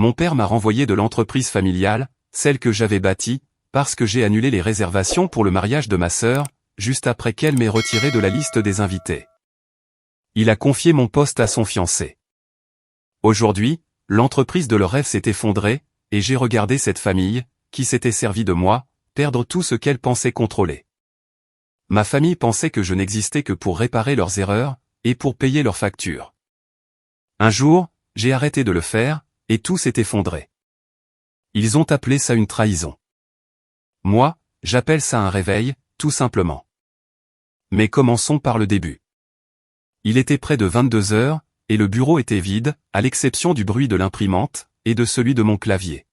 Mon père m'a renvoyé de l'entreprise familiale, celle que j'avais bâtie, parce que j'ai annulé les réservations pour le mariage de ma sœur, juste après qu'elle m'ait retiré de la liste des invités. Il a confié mon poste à son fiancé. Aujourd'hui, l'entreprise de leur rêve s'est effondrée, et j'ai regardé cette famille, qui s'était servie de moi, perdre tout ce qu'elle pensait contrôler. Ma famille pensait que je n'existais que pour réparer leurs erreurs, et pour payer leurs factures. Un jour, j'ai arrêté de le faire, et tout s'est effondré. Ils ont appelé ça une trahison. Moi, j'appelle ça un réveil, tout simplement. Mais commençons par le début. Il était près de 22 heures, et le bureau était vide, à l'exception du bruit de l'imprimante, et de celui de mon clavier.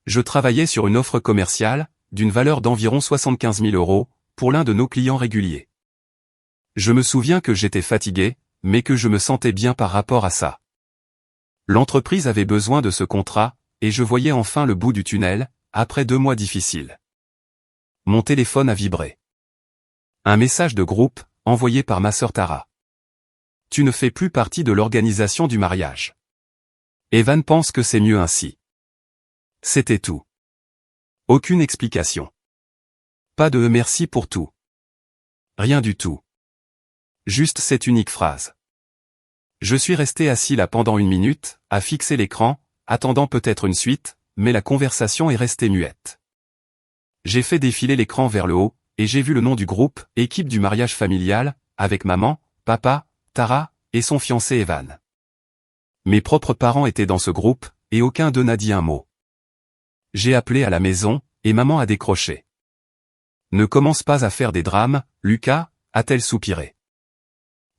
Je travaillais sur une offre commerciale, d'une valeur d'environ 75 000 €, pour l'un de nos clients réguliers. Je me souviens que j'étais fatigué, mais que je me sentais bien par rapport à ça. L'entreprise avait besoin de ce contrat, et je voyais enfin le bout du tunnel, après 2 mois difficiles. Mon téléphone a vibré. Un message de groupe, envoyé par ma sœur Tara. Tu ne fais plus partie de l'organisation du mariage. Evan pense que c'est mieux ainsi. C'était tout. Aucune explication. Pas de merci pour tout. Rien du tout. Juste cette unique phrase. Je suis resté assis là pendant 1 minute, à fixer l'écran, attendant peut-être une suite, mais la conversation est restée muette. J'ai fait défiler l'écran vers le haut, et j'ai vu le nom du groupe, équipe du mariage familial, avec maman, papa, Tara, et son fiancé Evan. Mes propres parents étaient dans ce groupe, et aucun d'eux n'a dit un mot. J'ai appelé à la maison, et maman a décroché. Ne commence pas à faire des drames, Lucas, a-t-elle soupiré.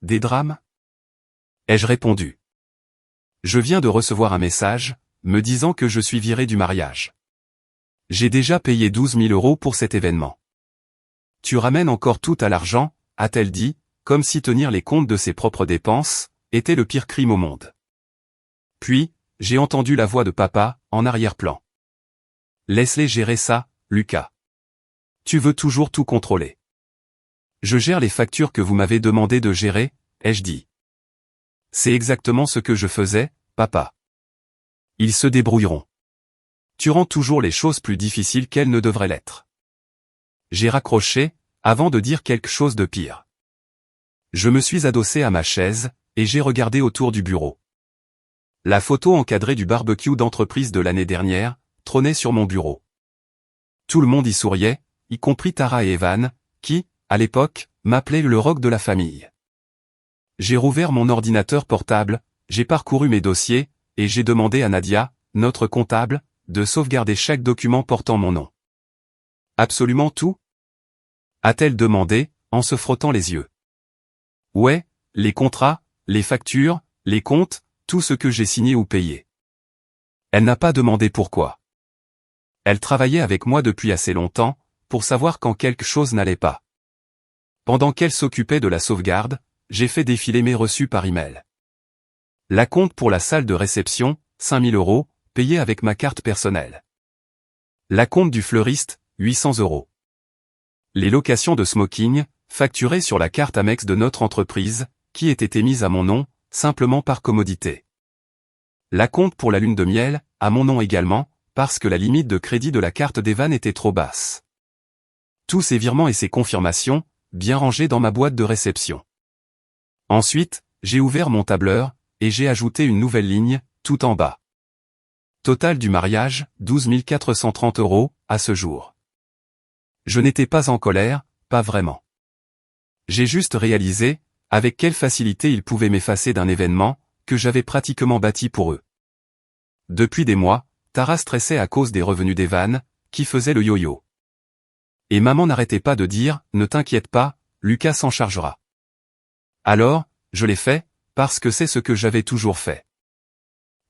Des drames ? Ai-je répondu. Je viens de recevoir un message, me disant que je suis viré du mariage. J'ai déjà payé 12 000 € pour cet événement. Tu ramènes encore tout à l'argent, a-t-elle dit, comme si tenir les comptes de ses propres dépenses était le pire crime au monde. Puis, j'ai entendu la voix de papa, en arrière-plan. Laisse-les gérer ça, Lucas. Tu veux toujours tout contrôler. Je gère les factures que vous m'avez demandé de gérer, ai-je dit. C'est exactement ce que je faisais, papa. Ils se débrouilleront. Tu rends toujours les choses plus difficiles qu'elles ne devraient l'être. J'ai raccroché, avant de dire quelque chose de pire. Je me suis adossé à ma chaise, et j'ai regardé autour du bureau. La photo encadrée du barbecue d'entreprise de l'année dernière, trônait sur mon bureau. Tout le monde y souriait, y compris Tara et Evan, qui, à l'époque, m'appelaient le rock de la famille. J'ai rouvert mon ordinateur portable, j'ai parcouru mes dossiers, et j'ai demandé à Nadia, notre comptable, de sauvegarder chaque document portant mon nom. Absolument tout ? A-t-elle demandé, en se frottant les yeux. Ouais, les contrats, les factures, les comptes, tout ce que j'ai signé ou payé. Elle n'a pas demandé pourquoi. Elle travaillait avec moi depuis assez longtemps, pour savoir quand quelque chose n'allait pas. Pendant qu'elle s'occupait de la sauvegarde, j'ai fait défiler mes reçus par email. L'acompte pour la salle de réception, 5 000 €, payé avec ma carte personnelle. L'acompte du fleuriste, 800 €. Les locations de smoking, facturées sur la carte Amex de notre entreprise, qui était émise à mon nom, simplement par commodité. L'acompte pour la lune de miel, à mon nom également, parce que la limite de crédit de la carte d'Evan était trop basse. Tous ces virements et ces confirmations, bien rangés dans ma boîte de réception. Ensuite, j'ai ouvert mon tableur, et j'ai ajouté une nouvelle ligne, tout en bas. Total du mariage, 12 430 € à ce jour. Je n'étais pas en colère, pas vraiment. J'ai juste réalisé, avec quelle facilité ils pouvaient m'effacer d'un événement, que j'avais pratiquement bâti pour eux. Depuis des mois, Tara stressait à cause des revenus d'Evan, qui faisait le yo-yo. Et maman n'arrêtait pas de dire, ne t'inquiète pas, Lucas s'en chargera. Alors, je l'ai fait, parce que c'est ce que j'avais toujours fait.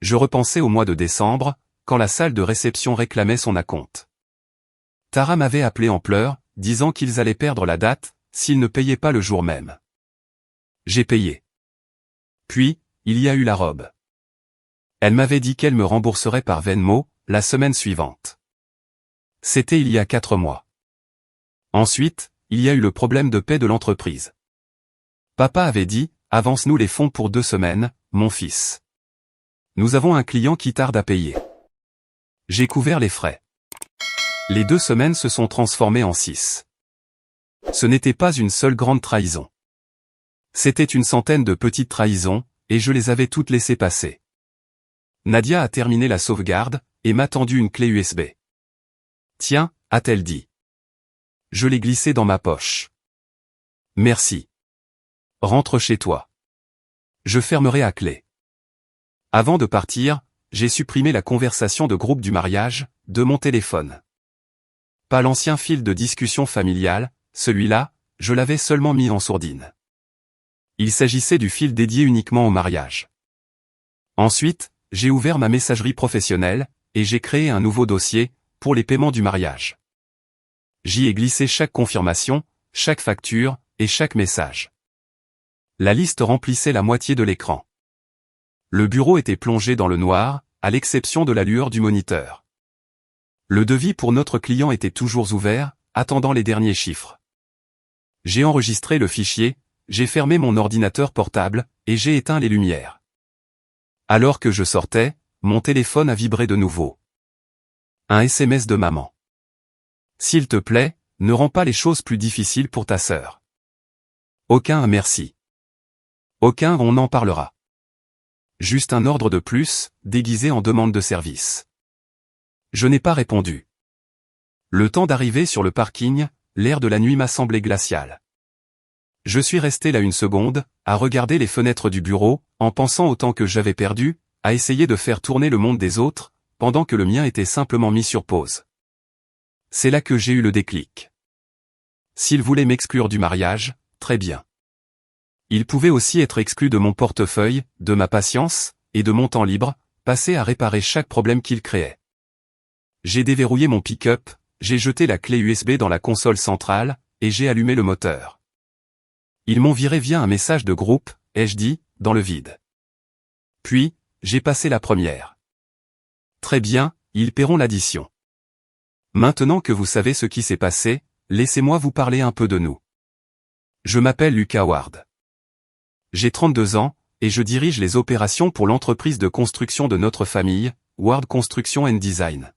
Je repensais au mois de décembre, quand la salle de réception réclamait son acompte. Tara m'avait appelé en pleurs, disant qu'ils allaient perdre la date, s'ils ne payaient pas le jour même. J'ai payé. Puis, il y a eu la robe. Elle m'avait dit qu'elle me rembourserait par Venmo, la semaine suivante. C'était il y a 4 mois. Ensuite, il y a eu le problème de paie de l'entreprise. Papa avait dit, avance-nous les fonds pour 2 semaines, mon fils. Nous avons un client qui tarde à payer. J'ai couvert les frais. Les 2 semaines se sont transformées en 6. Ce n'était pas une seule grande trahison. C'était une centaine de petites trahisons, et je les avais toutes laissées passer. Nadia a terminé la sauvegarde, et m'a tendu une clé USB. Tiens, a-t-elle dit. Je l'ai glissée dans ma poche. Merci. Rentre chez toi. Je fermerai à clé. Avant de partir, j'ai supprimé la conversation de groupe du mariage, de mon téléphone. Pas l'ancien fil de discussion familiale, celui-là, je l'avais seulement mis en sourdine. Il s'agissait du fil dédié uniquement au mariage. Ensuite, j'ai ouvert ma messagerie professionnelle, et j'ai créé un nouveau dossier, pour les paiements du mariage. J'y ai glissé chaque confirmation, chaque facture, et chaque message. La liste remplissait la moitié de l'écran. Le bureau était plongé dans le noir, à l'exception de la lueur du moniteur. Le devis pour notre client était toujours ouvert, attendant les derniers chiffres. J'ai enregistré le fichier, j'ai fermé mon ordinateur portable, et j'ai éteint les lumières. Alors que je sortais, mon téléphone a vibré de nouveau. Un SMS de maman. S'il te plaît, ne rends pas les choses plus difficiles pour ta sœur. Aucun merci. Aucun on en parlera. Juste un ordre de plus, déguisé en demande de service. Je n'ai pas répondu. Le temps d'arriver sur le parking, l'air de la nuit m'a semblé glacial. Je suis resté là 1 seconde, à regarder les fenêtres du bureau, en pensant au temps que j'avais perdu, à essayer de faire tourner le monde des autres, pendant que le mien était simplement mis sur pause. C'est là que j'ai eu le déclic. S'il voulait m'exclure du mariage, très bien. Il pouvait aussi être exclu de mon portefeuille, de ma patience, et de mon temps libre, passé à réparer chaque problème qu'il créait. J'ai déverrouillé mon pick-up, j'ai jeté la clé USB dans la console centrale, et j'ai allumé le moteur. Ils m'ont viré via un message de groupe, ai-je dit, dans le vide. Puis, j'ai passé la première. Très bien, ils paieront l'addition. Maintenant que vous savez ce qui s'est passé, laissez-moi vous parler un peu de nous. Je m'appelle Lucas Ward. J'ai 32 ans, et je dirige les opérations pour l'entreprise de construction de notre famille, Ward Construction & Design.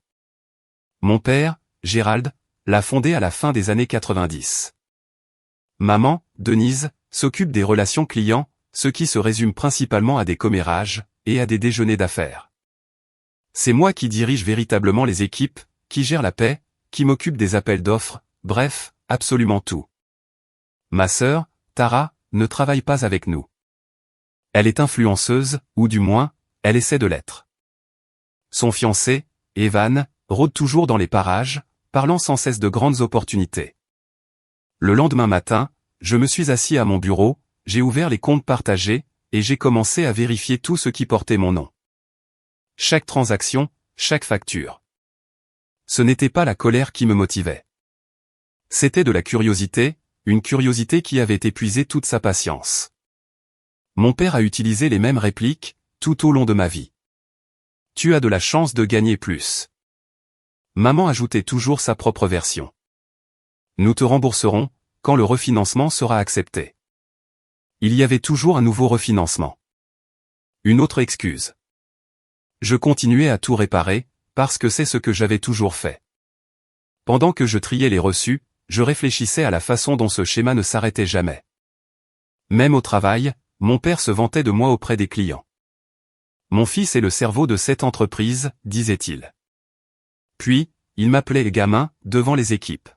Mon père, Gérald, l'a fondée à la fin des années 90. Maman, Denise, s'occupe des relations clients, ce qui se résume principalement à des commérages, et à des déjeuners d'affaires. C'est moi qui dirige véritablement les équipes, qui gère la paie, qui m'occupe des appels d'offres, bref, absolument tout. Ma sœur, Tara, ne travaille pas avec nous. Elle est influenceuse, ou du moins, elle essaie de l'être. Son fiancé, Evan, rôde toujours dans les parages, parlant sans cesse de grandes opportunités. Le lendemain matin, je me suis assis à mon bureau, j'ai ouvert les comptes partagés, et j'ai commencé à vérifier tout ce qui portait mon nom. Chaque transaction, chaque facture. Ce n'était pas la colère qui me motivait. C'était de la curiosité, une curiosité qui avait épuisé toute sa patience. Mon père a utilisé les mêmes répliques, tout au long de ma vie. Tu as de la chance de gagner plus. Maman ajoutait toujours sa propre version. Nous te rembourserons, quand le refinancement sera accepté. Il y avait toujours un nouveau refinancement. Une autre excuse. Je continuais à tout réparer, parce que c'est ce que j'avais toujours fait. Pendant que je triais les reçus, je réfléchissais à la façon dont ce schéma ne s'arrêtait jamais. Même au travail, mon père se vantait de moi auprès des clients. Mon fils est le cerveau de cette entreprise, disait-il. Puis, il m'appelait les gamins, devant les équipes.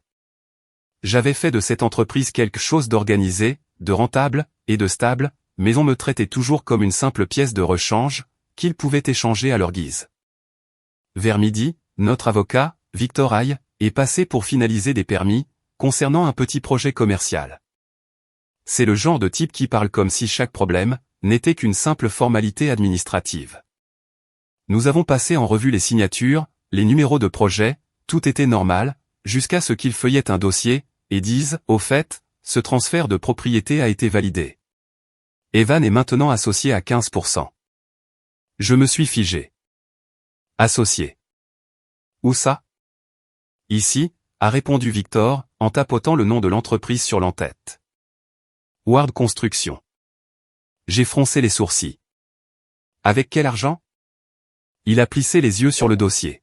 J'avais fait de cette entreprise quelque chose d'organisé, de rentable, et de stable, mais on me traitait toujours comme une simple pièce de rechange, qu'ils pouvaient échanger à leur guise. Vers midi, notre avocat, Victor Haye, est passé pour finaliser des permis, concernant un petit projet commercial. C'est le genre de type qui parle comme si chaque problème n'était qu'une simple formalité administrative. Nous avons passé en revue les signatures, les numéros de projet, tout était normal, jusqu'à ce qu'il feuillette un dossier, et dise, au fait, ce transfert de propriété a été validé. Evan est maintenant associé à 15%. Je me suis figé. Associé. Où ça? Ici, a répondu Victor, en tapotant le nom de l'entreprise sur l'entête. Ward Construction. J'ai froncé les sourcils. Avec quel argent? Il a plissé les yeux sur le dossier.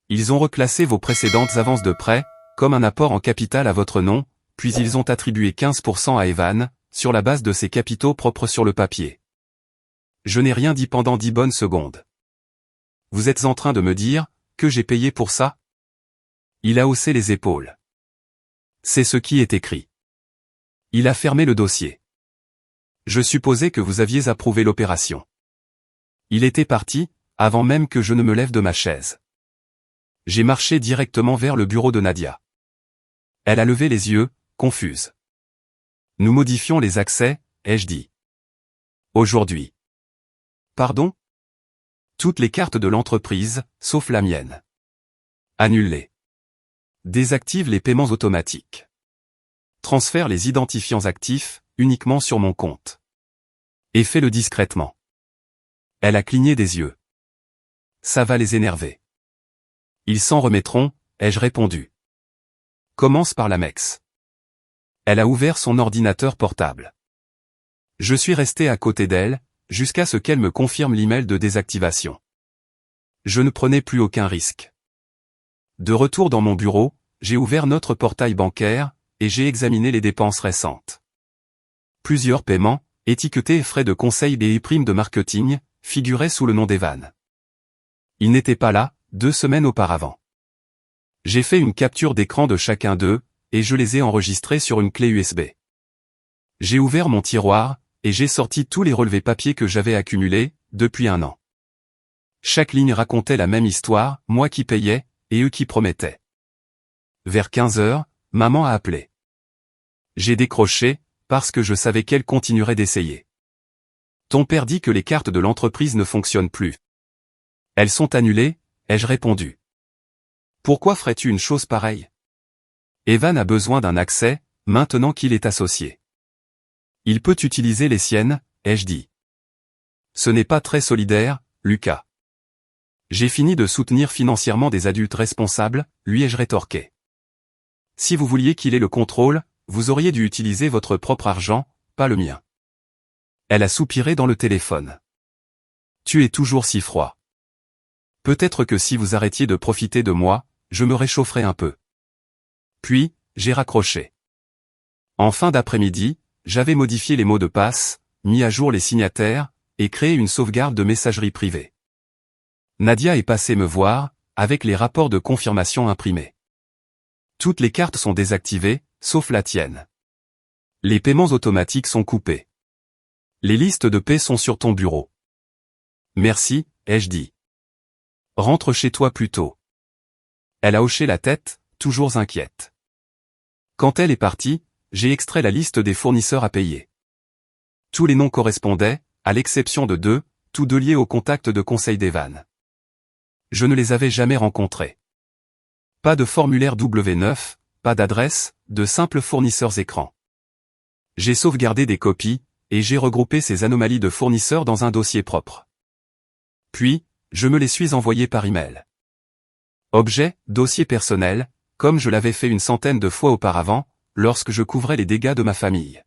Ils ont reclassé vos précédentes avances de prêt, comme un apport en capital à votre nom, puis ils ont attribué 15% à Evan, sur la base de ses capitaux propres sur le papier. Je n'ai rien dit pendant 10 bonnes secondes. Vous êtes en train de me dire que j'ai payé pour ça? Il a haussé les épaules. C'est ce qui est écrit. Il a fermé le dossier. Je supposais que vous aviez approuvé l'opération. Il était parti, avant même que je ne me lève de ma chaise. J'ai marché directement vers le bureau de Nadia. Elle a levé les yeux, confuse. Nous modifions les accès, ai-je dit. Aujourd'hui. Pardon? Toutes les cartes de l'entreprise, sauf la mienne. Annule-les. Désactive les paiements automatiques. Transfère les identifiants actifs, uniquement sur mon compte. Et fais-le discrètement. Elle a cligné des yeux. Ça va les énerver. Ils s'en remettront, ai-je répondu. Commence par l'Amex. Elle a ouvert son ordinateur portable. Je suis resté à côté d'elle, jusqu'à ce qu'elle me confirme l'email de désactivation. Je ne prenais plus aucun risque. De retour dans mon bureau, j'ai ouvert notre portail bancaire, et j'ai examiné les dépenses récentes. Plusieurs paiements, étiquetés frais de conseil et primes de marketing, figuraient sous le nom d'Evan. Ils n'étaient pas là, 2 semaines auparavant. J'ai fait une capture d'écran de chacun d'eux, et je les ai enregistrés sur une clé USB. J'ai ouvert mon tiroir, et j'ai sorti tous les relevés papier que j'avais accumulés, depuis 1 an. Chaque ligne racontait la même histoire, moi qui payais, et eux qui promettaient. Vers 15 heures, maman a appelé. J'ai décroché, parce que je savais qu'elle continuerait d'essayer. Ton père dit que les cartes de l'entreprise ne fonctionnent plus. Elles sont annulées, ai-je répondu. Pourquoi ferais-tu une chose pareille? Evan a besoin d'un accès, maintenant qu'il est associé. Il peut utiliser les siennes, ai-je dit. Ce n'est pas très solidaire, Lucas. J'ai fini de soutenir financièrement des adultes responsables, lui ai-je rétorqué. Si vous vouliez qu'il ait le contrôle, vous auriez dû utiliser votre propre argent, pas le mien. Elle a soupiré dans le téléphone. Tu es toujours si froid. Peut-être que si vous arrêtiez de profiter de moi, je me réchaufferais un peu. Puis, j'ai raccroché. En fin d'après-midi, j'avais modifié les mots de passe, mis à jour les signataires, et créé une sauvegarde de messagerie privée. Nadia est passée me voir, avec les rapports de confirmation imprimés. Toutes les cartes sont désactivées, sauf la tienne. Les paiements automatiques sont coupés. Les listes de paie sont sur ton bureau. Merci, ai-je dit. Rentre chez toi plus tôt. Elle a hoché la tête, toujours inquiète. Quand elle est partie, j'ai extrait la liste des fournisseurs à payer. Tous les noms correspondaient, à l'exception de 2, tous 2 liés au contact de conseil d'Evan. Je ne les avais jamais rencontrés. Pas de formulaire W9, pas d'adresse, de simples fournisseurs écran. J'ai sauvegardé des copies, et j'ai regroupé ces anomalies de fournisseurs dans un dossier propre. Puis, je me les suis envoyés par email. Objet, dossier personnel, comme je l'avais fait une centaine de fois auparavant, lorsque je couvrais les dégâts de ma famille.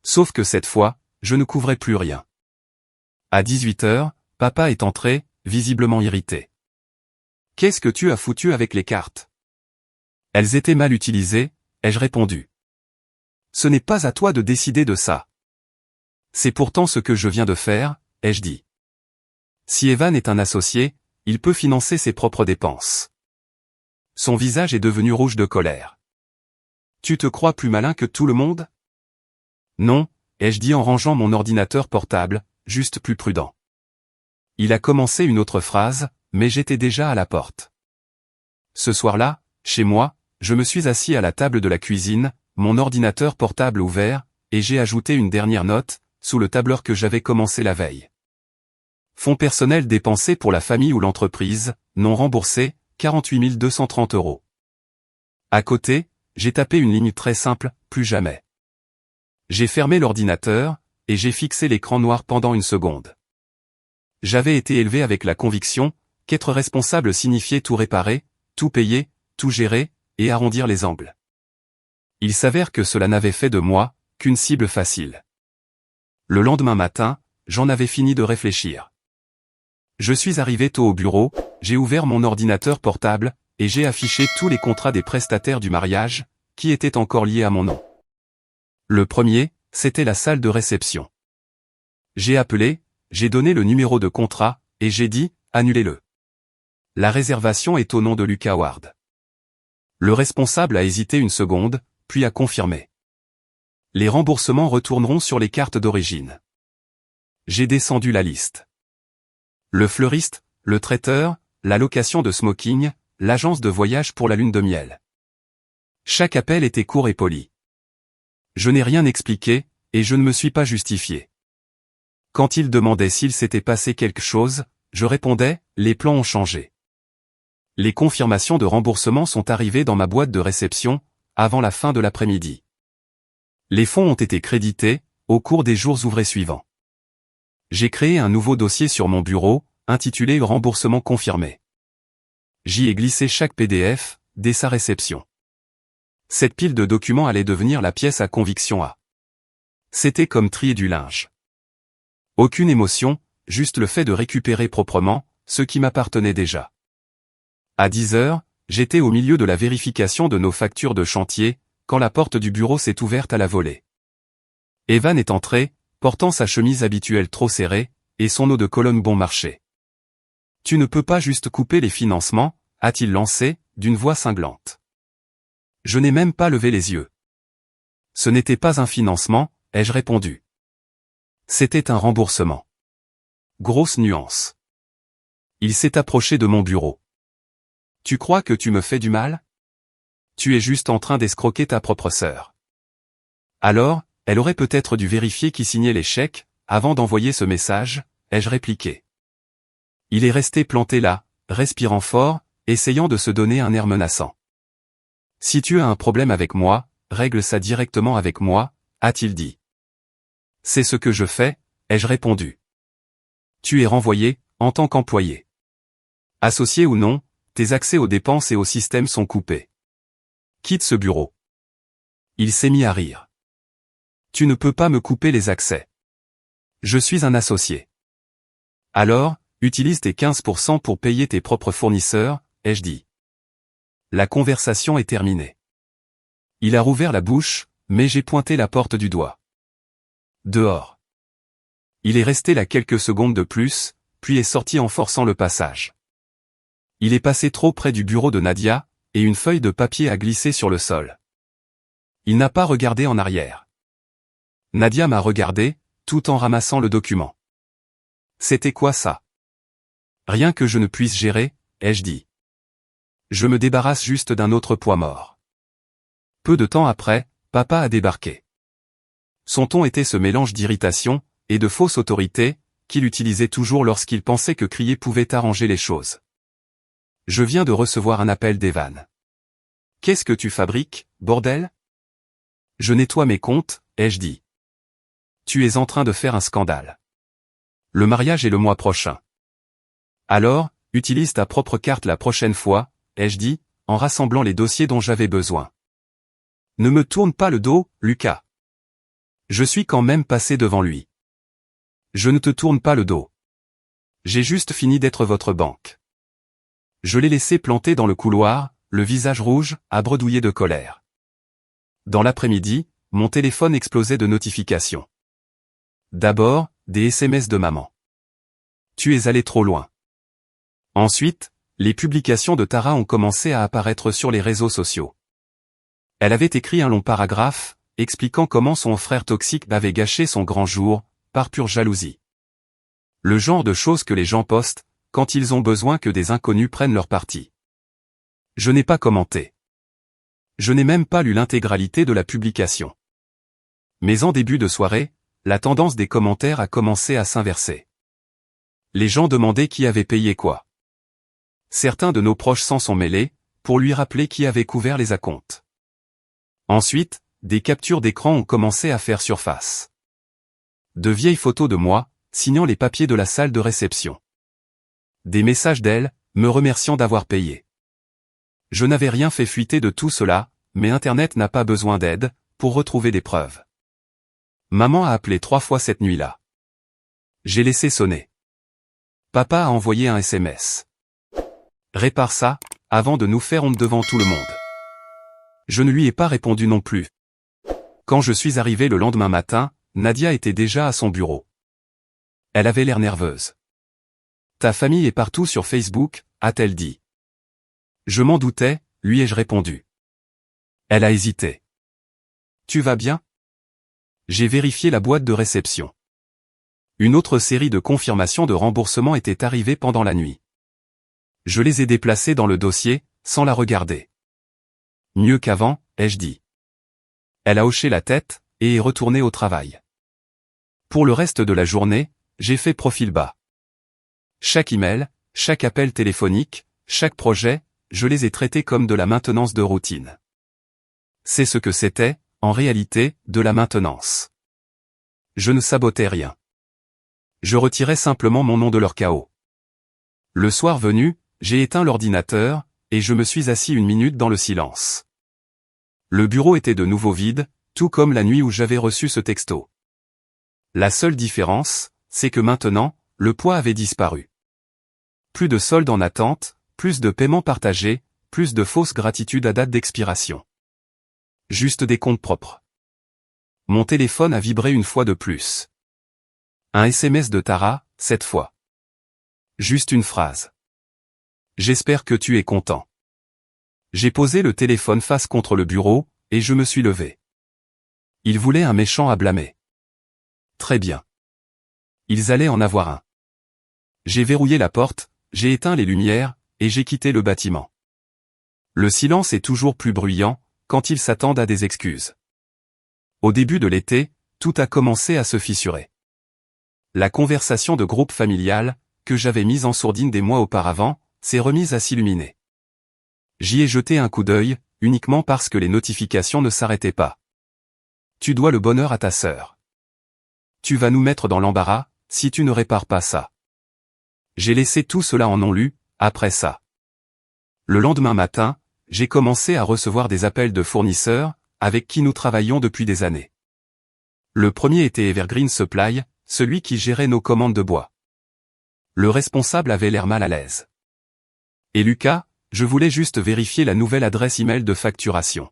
Sauf que cette fois, je ne couvrais plus rien. À 18 heures, papa est entré, visiblement irrité. Qu'est-ce que tu as foutu avec les cartes? Elles étaient mal utilisées, ai-je répondu. Ce n'est pas à toi de décider de ça. C'est pourtant ce que je viens de faire, ai-je dit. Si Evan est un associé, il peut financer ses propres dépenses. Son visage est devenu rouge de colère. Tu te crois plus malin que tout le monde? Non, ai-je dit en rangeant mon ordinateur portable, juste plus prudent. Il a commencé une autre phrase, mais j'étais déjà à la porte. Ce soir-là, chez moi, je me suis assis à la table de la cuisine, mon ordinateur portable ouvert, et j'ai ajouté une dernière note, sous le tableur que j'avais commencé la veille. Fonds personnels dépensés pour la famille ou l'entreprise, non remboursés, 48 230 €. À côté, j'ai tapé une ligne très simple, plus jamais. J'ai fermé l'ordinateur, et j'ai fixé l'écran noir pendant une seconde. J'avais été élevé avec la conviction qu'être responsable signifiait tout réparer, tout payer, tout gérer, et arrondir les angles. Il s'avère que cela n'avait fait de moi qu'une cible facile. Le lendemain matin, j'en avais fini de réfléchir. Je suis arrivé tôt au bureau, j'ai ouvert mon ordinateur portable, et j'ai affiché tous les contrats des prestataires du mariage, qui étaient encore liés à mon nom. Le premier, c'était la salle de réception. J'ai appelé, j'ai donné le numéro de contrat, et j'ai dit, annulez-le. La réservation est au nom de Lucas Ward. Le responsable a hésité une seconde, puis a confirmé. Les remboursements retourneront sur les cartes d'origine. J'ai descendu la liste. Le fleuriste, le traiteur, la location de smoking, l'agence de voyage pour la lune de miel. Chaque appel était court et poli. Je n'ai rien expliqué, et je ne me suis pas justifié. Quand il demandait s'il s'était passé quelque chose, je répondais, les plans ont changé. Les confirmations de remboursement sont arrivées dans ma boîte de réception, avant la fin de l'après-midi. Les fonds ont été crédités, au cours des jours ouvrés suivants. J'ai créé un nouveau dossier sur mon bureau, intitulé « Remboursement confirmé ». J'y ai glissé chaque PDF, dès sa réception. Cette pile de documents allait devenir la pièce à conviction A. C'était comme trier du linge. Aucune émotion, juste le fait de récupérer proprement, ce qui m'appartenait déjà. À 10 heures, j'étais au milieu de la vérification de nos factures de chantier, quand la porte du bureau s'est ouverte à la volée. Evan est entré, portant sa chemise habituelle trop serrée, et son eau de Cologne bon marché. « Tu ne peux pas juste couper les financements », a-t-il lancé, d'une voix cinglante. Je n'ai même pas levé les yeux. Ce n'était pas un financement, ai-je répondu. C'était un remboursement. Grosse nuance. Il s'est approché de mon bureau. Tu crois que tu me fais du mal? Tu es juste en train d'escroquer ta propre sœur. Alors, elle aurait peut-être dû vérifier qui signait les chèques, avant d'envoyer ce message, ai-je répliqué. Il est resté planté là, respirant fort, essayant de se donner un air menaçant. Si tu as un problème avec moi, règle ça directement avec moi, a-t-il dit. C'est ce que je fais, ai-je répondu. Tu es renvoyé, en tant qu'employé. Associé ou non, tes accès aux dépenses et au système sont coupés. Quitte ce bureau. Il s'est mis à rire. Tu ne peux pas me couper les accès. Je suis un associé. Alors, utilise tes 15% pour payer tes propres fournisseurs, ai-je dit. La conversation est terminée. Il a rouvert la bouche, mais j'ai pointé la porte du doigt. Dehors. Il est resté là quelques secondes de plus, puis est sorti en forçant le passage. Il est passé trop près du bureau de Nadia, et une feuille de papier a glissé sur le sol. Il n'a pas regardé en arrière. Nadia m'a regardé, tout en ramassant le document. C'était quoi ça? Rien que je ne puisse gérer, ai-je dit. Je me débarrasse juste d'un autre poids mort. Peu de temps après, papa a débarqué. Son ton était ce mélange d'irritation, et de fausse autorité, qu'il utilisait toujours lorsqu'il pensait que crier pouvait arranger les choses. Je viens de recevoir un appel d'Evan. Qu'est-ce que tu fabriques, bordel? Je nettoie mes comptes, ai-je dit. Tu es en train de faire un scandale. Le mariage est le mois prochain. Alors, utilise ta propre carte la prochaine fois, ai-je dit, en rassemblant les dossiers dont j'avais besoin. Ne me tourne pas le dos, Lucas. Je suis quand même passé devant lui. Je ne te tourne pas le dos. J'ai juste fini d'être votre banque. Je l'ai laissé planter dans le couloir, le visage rouge, à bredouiller de colère. Dans l'après-midi, mon téléphone explosait de notifications. D'abord, des SMS de maman. Tu es allé trop loin. Ensuite, les publications de Tara ont commencé à apparaître sur les réseaux sociaux. Elle avait écrit un long paragraphe, expliquant comment son frère toxique avait gâché son grand jour, par pure jalousie. Le genre de choses que les gens postent, quand ils ont besoin que des inconnus prennent leur parti. Je n'ai pas commenté. Je n'ai même pas lu l'intégralité de la publication. Mais en début de soirée, la tendance des commentaires a commencé à s'inverser. Les gens demandaient qui avait payé quoi. Certains de nos proches s'en sont mêlés, pour lui rappeler qui avait couvert les acomptes. Ensuite, des captures d'écran ont commencé à faire surface. De vieilles photos de moi, signant les papiers de la salle de réception. Des messages d'elle, me remerciant d'avoir payé. Je n'avais rien fait fuiter de tout cela, mais Internet n'a pas besoin d'aide, pour retrouver des preuves. Maman a appelé 3 fois cette nuit-là. J'ai laissé sonner. Papa a envoyé un SMS. Répare ça, avant de nous faire honte devant tout le monde. Je ne lui ai pas répondu non plus. Quand je suis arrivé le lendemain matin, Nadia était déjà à son bureau. Elle avait l'air nerveuse. Ta famille est partout sur Facebook, a-t-elle dit. Je m'en doutais, lui ai-je répondu. Elle a hésité. Tu vas bien? J'ai vérifié la boîte de réception. Une autre série de confirmations de remboursement était arrivée pendant la nuit. Je les ai déplacées dans le dossier, sans la regarder. Mieux qu'avant, ai-je dit. Elle a hoché la tête, et est retournée au travail. Pour le reste de la journée, j'ai fait profil bas. Chaque email, chaque appel téléphonique, chaque projet, je les ai traités comme de la maintenance de routine. C'est ce que c'était, en réalité, de la maintenance. Je ne sabotais rien. Je retirais simplement mon nom de leur chaos. Le soir venu, j'ai éteint l'ordinateur, et je me suis assis une minute dans le silence. Le bureau était de nouveau vide, tout comme la nuit où j'avais reçu ce texto. La seule différence, c'est que maintenant, le poids avait disparu. Plus de soldes en attente, plus de paiements partagés, plus de fausses gratitudes à date d'expiration. Juste des comptes propres. Mon téléphone a vibré une fois de plus. Un SMS de Tara, cette fois. Juste une phrase. J'espère que tu es content. J'ai posé le téléphone face contre le bureau, et je me suis levé. Ils voulaient un méchant à blâmer. Très bien. Ils allaient en avoir un. J'ai verrouillé la porte, j'ai éteint les lumières, et j'ai quitté le bâtiment. Le silence est toujours plus bruyant, quand ils s'attendent à des excuses. Au début de l'été, tout a commencé à se fissurer. La conversation de groupe familial, que j'avais mise en sourdine des mois auparavant, s'est remise à s'illuminer. J'y ai jeté un coup d'œil, uniquement parce que les notifications ne s'arrêtaient pas. Tu dois le bonheur à ta sœur. Tu vas nous mettre dans l'embarras, si tu ne répares pas ça. J'ai laissé tout cela en non lu, après ça. Le lendemain matin, j'ai commencé à recevoir des appels de fournisseurs, avec qui nous travaillons depuis des années. Le premier était Evergreen Supply, celui qui gérait nos commandes de bois. Le responsable avait l'air mal à l'aise. Et Lucas, je voulais juste vérifier la nouvelle adresse email de facturation.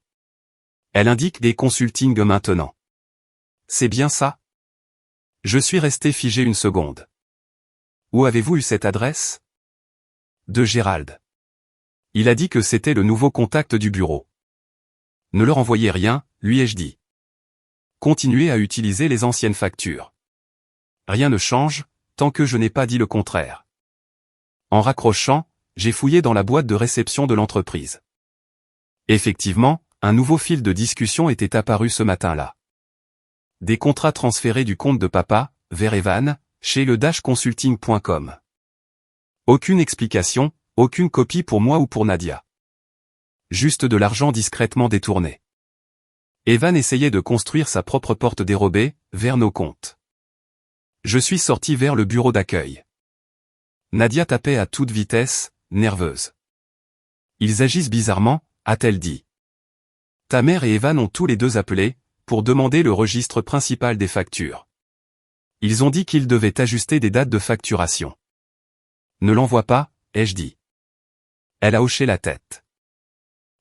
Elle indique des consultings maintenant. C'est bien ça? Je suis resté figé une seconde. Où avez-vous eu cette adresse? De Gérald. Il a dit que c'était le nouveau contact du bureau. Ne leur envoyez rien, lui ai-je dit. Continuez à utiliser les anciennes factures. Rien ne change, tant que je n'ai pas dit le contraire. En raccrochant, j'ai fouillé dans la boîte de réception de l'entreprise. Effectivement, un nouveau fil de discussion était apparu ce matin-là. Des contrats transférés du compte de papa, vers Evan, chez le-consulting.com. Aucune explication, aucune copie pour moi ou pour Nadia. Juste de l'argent discrètement détourné. Evan essayait de construire sa propre porte dérobée, vers nos comptes. Je suis sorti vers le bureau d'accueil. Nadia tapait à toute vitesse, nerveuse. Ils agissent bizarrement, a-t-elle dit. Ta mère et Evan ont tous les deux appelé, pour demander le registre principal des factures. Ils ont dit qu'ils devaient ajuster des dates de facturation. Ne l'envoie pas, ai-je dit. Elle a hoché la tête.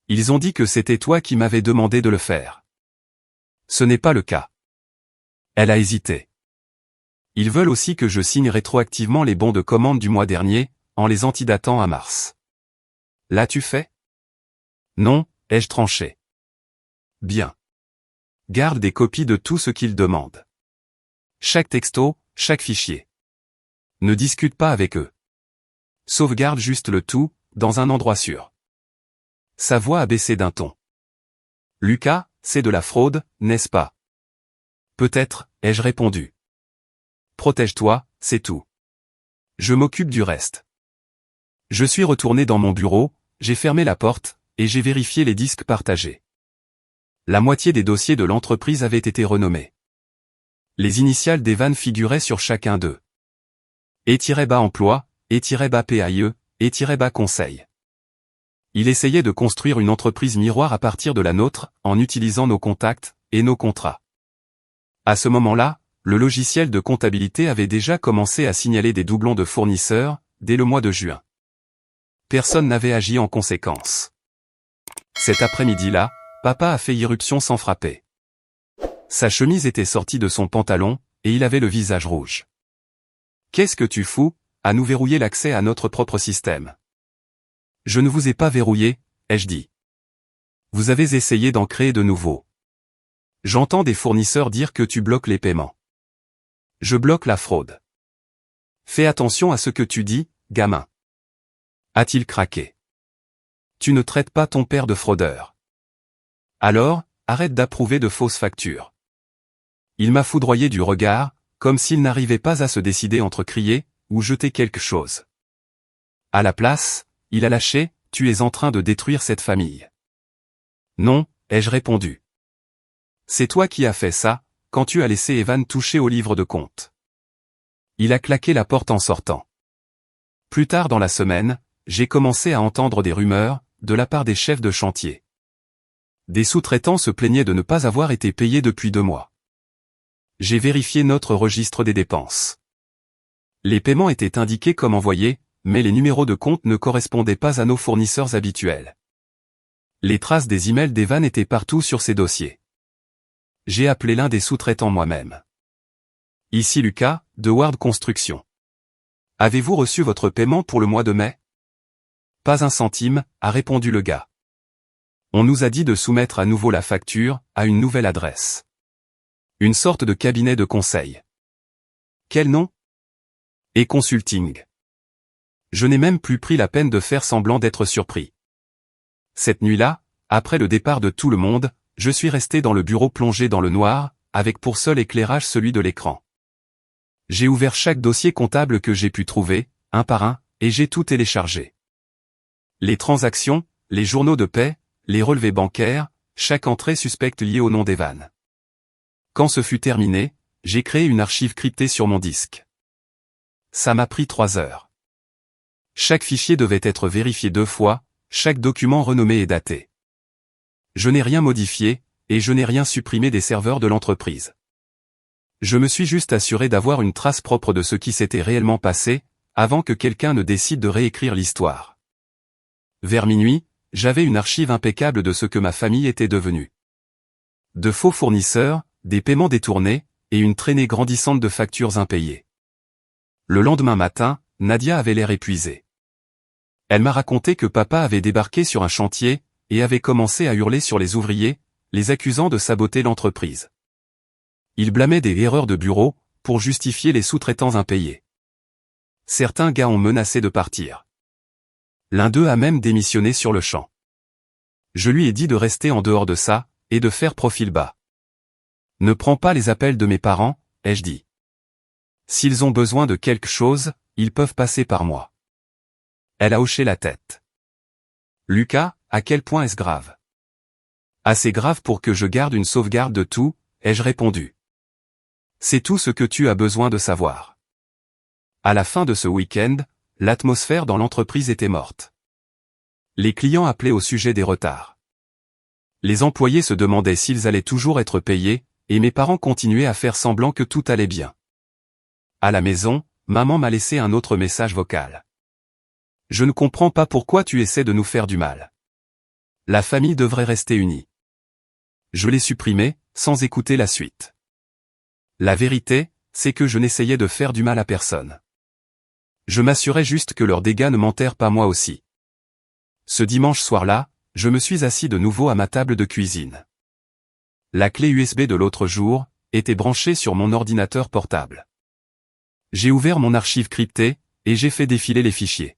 Ils ont dit que c'était toi qui m'avais demandé de le faire. Ce n'est pas le cas. Elle a hésité. Ils veulent aussi que je signe rétroactivement les bons de commande du mois dernier, en les antidatant à mars. L'as-tu fait? Non, ai-je tranché. Bien. Garde des copies de tout ce qu'ils demandent. Chaque texto, chaque fichier. Ne discute pas avec eux. Sauvegarde juste le tout, dans un endroit sûr. Sa voix a baissé d'un ton. Lucas, c'est de la fraude, n'est-ce pas? Peut-être, ai-je répondu. Protège-toi, c'est tout. Je m'occupe du reste. Je suis retourné dans mon bureau, j'ai fermé la porte, et j'ai vérifié les disques partagés. La moitié des dossiers de l'entreprise avaient été renommés. Les initiales d'Evan figuraient sur chacun d'eux. E-emploi, E-PAIE, E-conseil. Il essayait de construire une entreprise miroir à partir de la nôtre, en utilisant nos contacts, et nos contrats. À ce moment-là, le logiciel de comptabilité avait déjà commencé à signaler des doublons de fournisseurs, dès le mois de juin. Personne n'avait agi en conséquence. Cet après-midi-là, papa a fait irruption sans frapper. Sa chemise était sortie de son pantalon, et il avait le visage rouge. « Qu'est-ce que tu fous, à nous verrouiller l'accès à notre propre système ?»« Je ne vous ai pas verrouillé, ai-je dit. Vous avez essayé d'en créer de nouveaux. J'entends des fournisseurs dire que tu bloques les paiements. Je bloque la fraude. Fais attention à ce que tu dis, gamin. » A-t-il craqué? Tu ne traites pas ton père de fraudeur. Alors, arrête d'approuver de fausses factures. Il m'a foudroyé du regard, comme s'il n'arrivait pas à se décider entre crier, ou jeter quelque chose. À la place, il a lâché, tu es en train de détruire cette famille. Non, ai-je répondu. C'est toi qui as fait ça, quand tu as laissé Evan toucher au livre de compte. Il a claqué la porte en sortant. Plus tard dans la semaine, j'ai commencé à entendre des rumeurs, de la part des chefs de chantier. Des sous-traitants se plaignaient de ne pas avoir été payés depuis 2 mois. J'ai vérifié notre registre des dépenses. Les paiements étaient indiqués comme envoyés, mais les numéros de compte ne correspondaient pas à nos fournisseurs habituels. Les traces des emails d'Evan étaient partout sur ces dossiers. J'ai appelé l'un des sous-traitants moi-même. Ici Lucas, de Ward Construction. Avez-vous reçu votre paiement pour le mois de mai? Pas un centime, a répondu le gars. On nous a dit de soumettre à nouveau la facture, à une nouvelle adresse. Une sorte de cabinet de conseil. Quel nom? Et Consulting. Je n'ai même plus pris la peine de faire semblant d'être surpris. Cette nuit-là, après le départ de tout le monde, je suis resté dans le bureau plongé dans le noir, avec pour seul éclairage celui de l'écran. J'ai ouvert chaque dossier comptable que j'ai pu trouver, un par un, et j'ai tout téléchargé. Les transactions, les journaux de paie, les relevés bancaires, chaque entrée suspecte liée au nom d'Evan. Quand ce fut terminé, j'ai créé une archive cryptée sur mon disque. Ça m'a pris 3 heures. Chaque fichier devait être vérifié 2 fois, chaque document renommé et daté. Je n'ai rien modifié, et je n'ai rien supprimé des serveurs de l'entreprise. Je me suis juste assuré d'avoir une trace propre de ce qui s'était réellement passé, avant que quelqu'un ne décide de réécrire l'histoire. Vers minuit, j'avais une archive impeccable de ce que ma famille était devenue. De faux fournisseurs, des paiements détournés, et une traînée grandissante de factures impayées. Le lendemain matin, Nadia avait l'air épuisée. Elle m'a raconté que papa avait débarqué sur un chantier, et avait commencé à hurler sur les ouvriers, les accusant de saboter l'entreprise. Il blâmait des erreurs de bureau, pour justifier les sous-traitants impayés. Certains gars ont menacé de partir. L'un d'eux a même démissionné sur le champ. Je lui ai dit de rester en dehors de ça, et de faire profil bas. Ne prends pas les appels de mes parents, ai-je dit. S'ils ont besoin de quelque chose, ils peuvent passer par moi. Elle a hoché la tête. Lucas, à quel point est-ce grave? Assez grave pour que je garde une sauvegarde de tout, ai-je répondu. C'est tout ce que tu as besoin de savoir. À la fin de ce week-end, l'atmosphère dans l'entreprise était morte. Les clients appelaient au sujet des retards. Les employés se demandaient s'ils allaient toujours être payés, et mes parents continuaient à faire semblant que tout allait bien. À la maison, maman m'a laissé un autre message vocal. Je ne comprends pas pourquoi tu essaies de nous faire du mal. La famille devrait rester unie. Je l'ai supprimé, sans écouter la suite. La vérité, c'est que je n'essayais de faire du mal à personne. Je m'assurais juste que leurs dégâts ne m'enterrent pas moi aussi. Ce dimanche soir-là, je me suis assis de nouveau à ma table de cuisine. La clé USB de l'autre jour était branchée sur mon ordinateur portable. J'ai ouvert mon archive cryptée, et j'ai fait défiler les fichiers.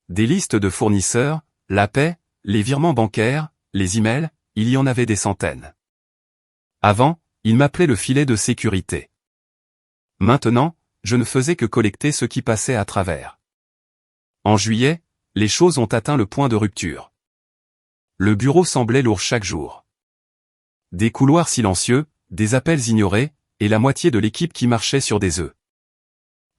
Des listes de fournisseurs, la paie, les virements bancaires, les emails, il y en avait des centaines. Avant, ils m'appelaient le filet de sécurité. Maintenant, je ne faisais que collecter ce qui passait à travers. En juillet, les choses ont atteint le point de rupture. Le bureau semblait lourd chaque jour. Des couloirs silencieux, des appels ignorés, et la moitié de l'équipe qui marchait sur des œufs.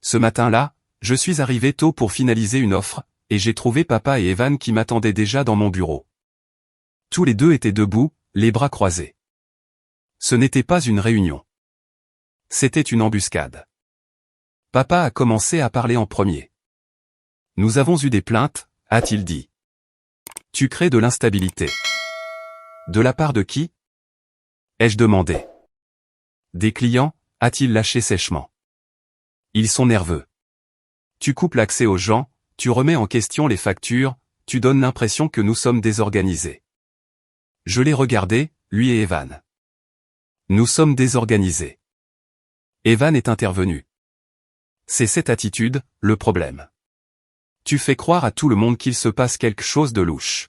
Ce matin-là, je suis arrivé tôt pour finaliser une offre, et j'ai trouvé papa et Evan qui m'attendaient déjà dans mon bureau. Tous les deux étaient debout, les bras croisés. Ce n'était pas une réunion. C'était une embuscade. Papa a commencé à parler en premier. Nous avons eu des plaintes, a-t-il dit. Tu crées de l'instabilité. De la part de qui? Ai-je demandé. Des clients, a-t-il lâché sèchement. Ils sont nerveux. Tu coupes l'accès aux gens, tu remets en question les factures, tu donnes l'impression que nous sommes désorganisés. Je l'ai regardé, lui et Evan. Nous sommes désorganisés. Evan est intervenu. C'est cette attitude, le problème. Tu fais croire à tout le monde qu'il se passe quelque chose de louche.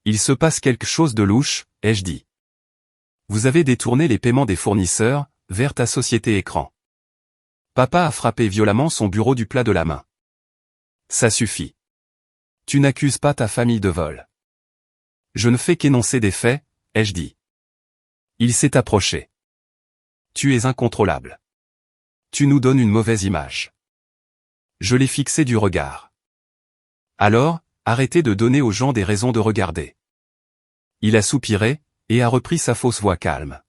Il se passe quelque chose de louche, ai-je dit. Vous avez détourné les paiements des fournisseurs, vers ta société écran. Papa a frappé violemment son bureau du plat de la main. Ça suffit. Tu n'accuses pas ta famille de vol. Je ne fais qu'énoncer des faits, ai-je dit. Il s'est approché. Tu es incontrôlable. Tu nous donnes une mauvaise image. Je l'ai fixé du regard. Alors, arrêtez de donner aux gens des raisons de regarder. Il a soupiré, et a repris sa fausse voix calme.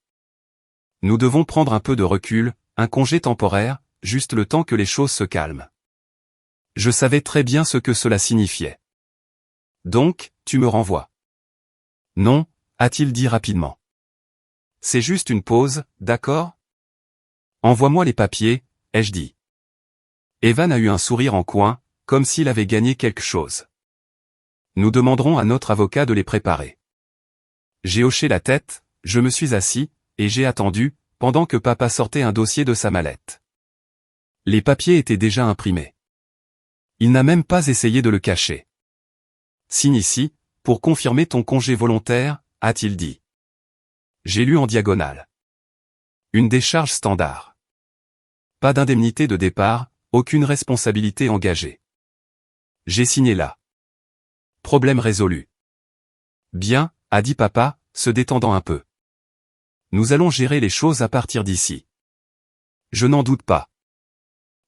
Nous devons prendre un peu de recul, un congé temporaire, juste le temps que les choses se calment. Je savais très bien ce que cela signifiait. Donc, tu me renvoies. Non, a-t-il dit rapidement. C'est juste une pause, d'accord? Envoie-moi les papiers, ai-je dit. Evan a eu un sourire en coin, comme s'il avait gagné quelque chose. Nous demanderons à notre avocat de les préparer. J'ai hoché la tête, je me suis assis, et j'ai attendu, pendant que papa sortait un dossier de sa mallette. Les papiers étaient déjà imprimés. Il n'a même pas essayé de le cacher. Signe ici, pour confirmer ton congé volontaire, a-t-il dit. J'ai lu en diagonale. Une décharge standard. Pas d'indemnité de départ, aucune responsabilité engagée. J'ai signé là. Problème résolu. Bien, a dit papa, se détendant un peu. Nous allons gérer les choses à partir d'ici. Je n'en doute pas.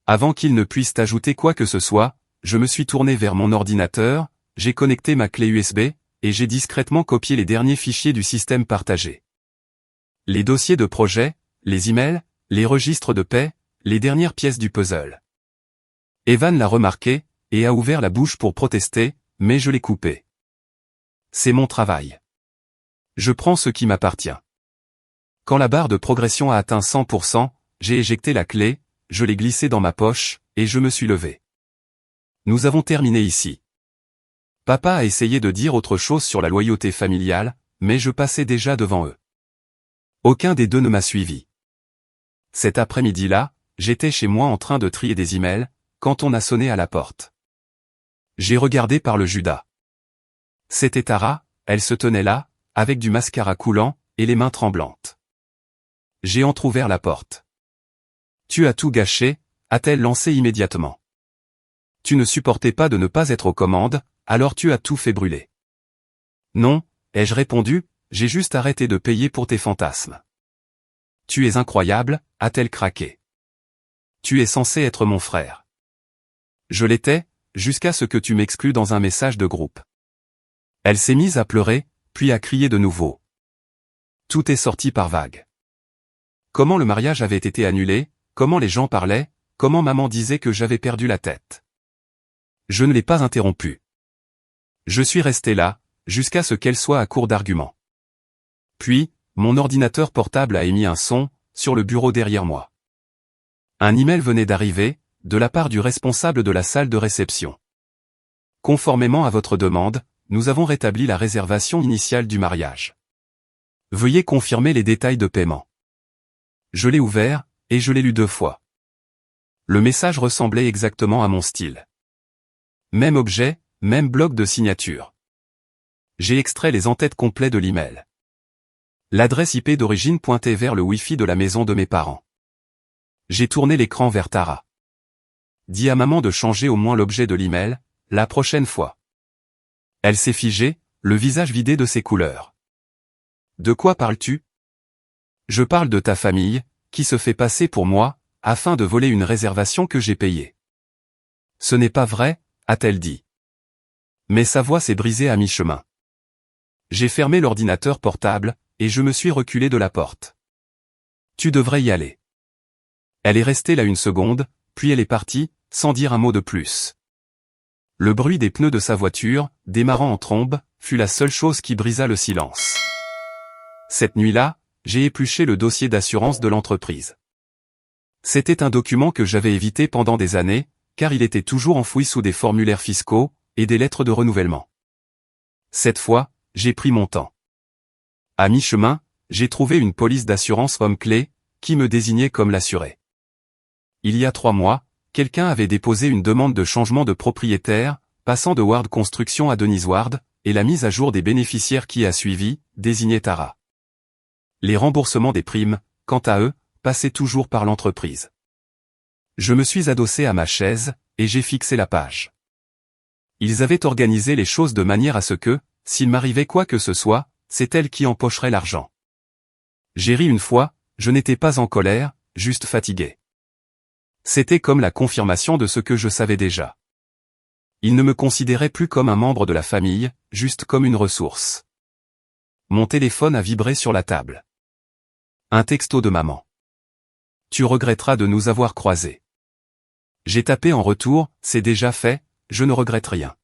Avant qu'il ne puisse ajouter quoi que ce soit, je me suis tourné vers mon ordinateur, j'ai connecté ma clé USB, et j'ai discrètement copié les derniers fichiers du système partagé. Les dossiers de projet, les emails, les registres de paie, les dernières pièces du puzzle. Evan l'a remarqué, et a ouvert la bouche pour protester, mais je l'ai coupé. C'est mon travail. Je prends ce qui m'appartient. Quand la barre de progression a atteint 100%, j'ai éjecté la clé, je l'ai glissée dans ma poche, et je me suis levé. Nous avons terminé ici. Papa a essayé de dire autre chose sur la loyauté familiale, mais je passais déjà devant eux. Aucun des deux ne m'a suivi. Cet après-midi-là, j'étais chez moi en train de trier des emails, quand on a sonné à la porte. J'ai regardé par le Judas. C'était Tara, elle se tenait là, avec du mascara coulant, et les mains tremblantes. J'ai entrouvert la porte. Tu as tout gâché, a-t-elle lancé immédiatement. Tu ne supportais pas de ne pas être aux commandes, alors tu as tout fait brûler. Non, ai-je répondu, j'ai juste arrêté de payer pour tes fantasmes. Tu es incroyable, a-t-elle craqué. Tu es censé être mon frère. Je l'étais, jusqu'à ce que tu m'exclues dans un message de groupe. Elle s'est mise à pleurer, puis à crier de nouveau. Tout est sorti par vagues. Comment le mariage avait été annulé, comment les gens parlaient, comment maman disait que j'avais perdu la tête. Je ne l'ai pas interrompue. Je suis resté là, jusqu'à ce qu'elle soit à court d'arguments. Puis, mon ordinateur portable a émis un son, sur le bureau derrière moi. Un email venait d'arriver, de la part du responsable de la salle de réception. Conformément à votre demande, nous avons rétabli la réservation initiale du mariage. Veuillez confirmer les détails de paiement. Je l'ai ouvert, et je l'ai lu 2 fois. Le message ressemblait exactement à mon style. Même objet, même bloc de signature. J'ai extrait les en-têtes complets de l'email. L'adresse IP d'origine pointait vers le Wi-Fi de la maison de mes parents. J'ai tourné l'écran vers Tara. Dis à maman de changer au moins l'objet de l'email, la prochaine fois. Elle s'est figée, le visage vidé de ses couleurs. De quoi parles-tu? Je parle de ta famille, qui se fait passer pour moi, afin de voler une réservation que j'ai payée. Ce n'est pas vrai, a-t-elle dit. Mais sa voix s'est brisée à mi-chemin. J'ai fermé l'ordinateur portable, et je me suis reculé de la porte. Tu devrais y aller. Elle est restée là une seconde, puis elle est partie, sans dire un mot de plus. Le bruit des pneus de sa voiture, démarrant en trombe, fut la seule chose qui brisa le silence. Cette nuit-là, j'ai épluché le dossier d'assurance de l'entreprise. C'était un document que j'avais évité pendant des années, car il était toujours enfoui sous des formulaires fiscaux et des lettres de renouvellement. Cette fois, j'ai pris mon temps. À mi-chemin, j'ai trouvé une police d'assurance homme-clé, qui me désignait comme l'assuré. Il y a 3 mois, quelqu'un avait déposé une demande de changement de propriétaire, passant de Ward Construction à Denise Ward, et la mise à jour des bénéficiaires qui a suivi, désignait Tara. Les remboursements des primes, quant à eux, passaient toujours par l'entreprise. Je me suis adossé à ma chaise, et j'ai fixé la page. Ils avaient organisé les choses de manière à ce que, s'il m'arrivait quoi que ce soit, c'est elle qui empocherait l'argent. J'ai ri une fois, je n'étais pas en colère, juste fatigué. C'était comme la confirmation de ce que je savais déjà. Il ne me considérait plus comme un membre de la famille, juste comme une ressource. Mon téléphone a vibré sur la table. Un texto de maman. Tu regretteras de nous avoir croisés. J'ai tapé en retour, c'est déjà fait, je ne regrette rien.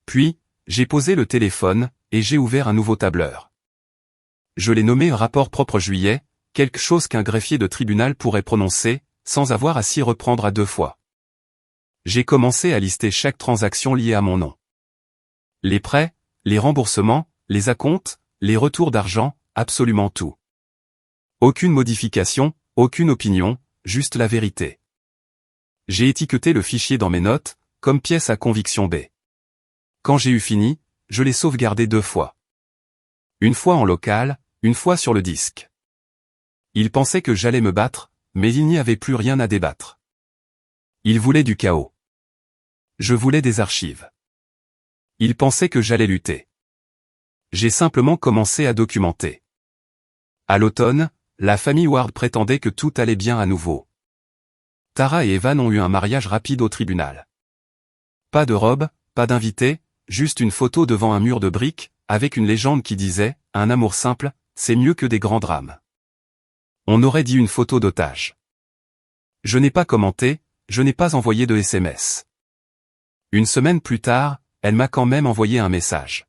Puis, j'ai posé le téléphone, et j'ai ouvert un nouveau tableur. Je l'ai nommé rapport propre juillet, quelque chose qu'un greffier de tribunal pourrait prononcer, sans avoir à s'y reprendre à 2 fois. J'ai commencé à lister chaque transaction liée à mon nom. Les prêts, les remboursements, les acomptes, les retours d'argent, absolument tout. Aucune modification, aucune opinion, juste la vérité. J'ai étiqueté le fichier dans mes notes, comme pièce à conviction B. Quand j'ai eu fini, je l'ai sauvegardé 2 fois. Une fois en local, une fois sur le disque. Il pensait que j'allais me battre, mais il n'y avait plus rien à débattre. Il voulait du chaos. Je voulais des archives. Il pensait que j'allais lutter. J'ai simplement commencé à documenter. À l'automne, la famille Ward prétendait que tout allait bien à nouveau. Tara et Evan ont eu un mariage rapide au tribunal. Pas de robe, pas d'invité, juste une photo devant un mur de briques, avec une légende qui disait « Un amour simple, c'est mieux que des grands drames ». On aurait dit une photo d'otage. Je n'ai pas commenté, je n'ai pas envoyé de SMS. Une semaine plus tard, elle m'a quand même envoyé un message.